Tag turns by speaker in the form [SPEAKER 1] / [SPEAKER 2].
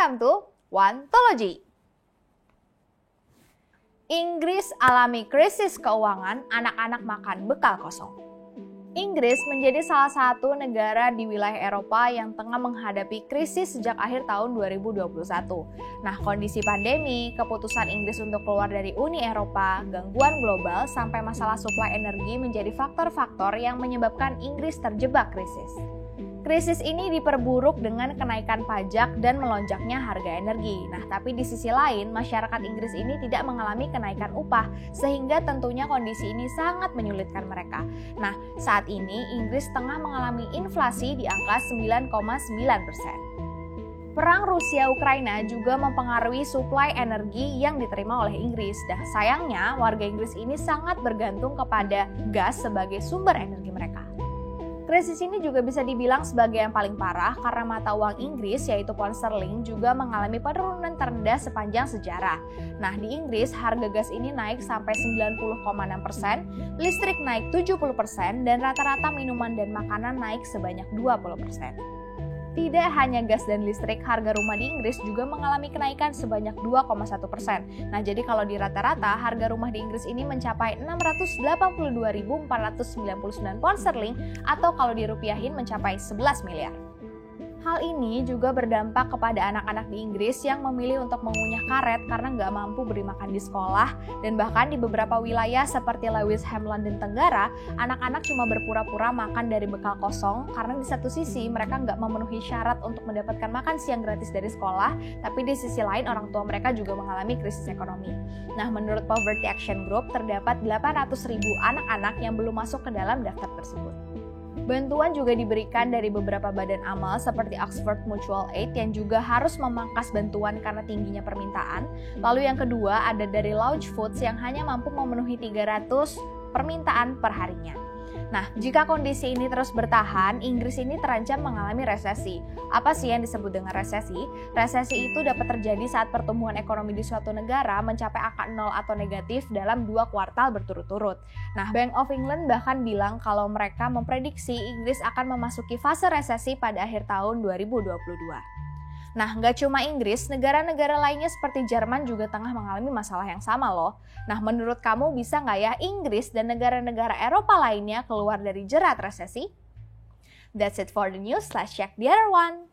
[SPEAKER 1] Welcome to Oneology. Inggris alami krisis keuangan, anak-anak makan bekal kosong. Inggris menjadi salah satu negara di wilayah Eropa yang tengah menghadapi krisis sejak akhir tahun 2021. Nah, kondisi pandemi, keputusan Inggris untuk keluar dari Uni Eropa, gangguan global, sampai masalah suplai energi menjadi faktor-faktor yang menyebabkan Inggris terjebak krisis. Krisis ini diperburuk dengan kenaikan pajak dan melonjaknya harga energi. Nah, tapi di sisi lain, masyarakat Inggris ini tidak mengalami kenaikan upah, sehingga tentunya kondisi ini sangat menyulitkan mereka. Nah, saat ini Inggris tengah mengalami inflasi di angka 9,9%. Perang Rusia-Ukraina juga mempengaruhi suplai energi yang diterima oleh Inggris. Dan sayangnya, warga Inggris ini sangat bergantung kepada gas sebagai sumber energi mereka. Krisis ini juga bisa dibilang sebagai yang paling parah karena mata uang Inggris yaitu pound sterling juga mengalami penurunan terendah sepanjang sejarah. Nah, di Inggris harga gas ini naik sampai 90,6%, listrik naik 70%, dan rata-rata minuman dan makanan naik sebanyak 20%. Tidak hanya gas dan listrik, harga rumah di Inggris juga mengalami kenaikan sebanyak 2,1%. Nah, jadi kalau di rata-rata, harga rumah di Inggris ini mencapai 682.499 pound sterling atau kalau dirupiahin mencapai 11 miliar. Hal ini juga berdampak kepada anak-anak di Inggris yang memilih untuk mengunyah karet karena nggak mampu beri makan di sekolah, dan bahkan di beberapa wilayah seperti Lewisham, London Tenggara, anak-anak cuma berpura-pura makan dari bekal kosong karena di satu sisi mereka nggak memenuhi syarat untuk mendapatkan makan siang gratis dari sekolah, tapi di sisi lain orang tua mereka juga mengalami krisis ekonomi. Nah, menurut Poverty Action Group, terdapat 800.000 anak-anak yang belum masuk ke dalam daftar tersebut. Bantuan juga diberikan dari beberapa badan amal seperti Oxford Mutual Aid yang juga harus memangkas bantuan karena tingginya permintaan. Lalu yang kedua ada dari Launch Foods yang hanya mampu memenuhi 300 permintaan per harinya. Nah, jika kondisi ini terus bertahan, Inggris ini terancam mengalami resesi. Apa sih yang disebut dengan resesi? Resesi itu dapat terjadi saat pertumbuhan ekonomi di suatu negara mencapai angka 0 atau negatif dalam 2 kuartal berturut-turut. Nah, Bank of England bahkan bilang kalau mereka memprediksi Inggris akan memasuki fase resesi pada akhir tahun 2022. Nah, nggak cuma Inggris, negara-negara lainnya seperti Jerman juga tengah mengalami masalah yang sama loh. Nah, menurut kamu bisa nggak ya Inggris dan negara-negara Eropa lainnya keluar dari jerat resesi? That's it for the news. Let's check the other one.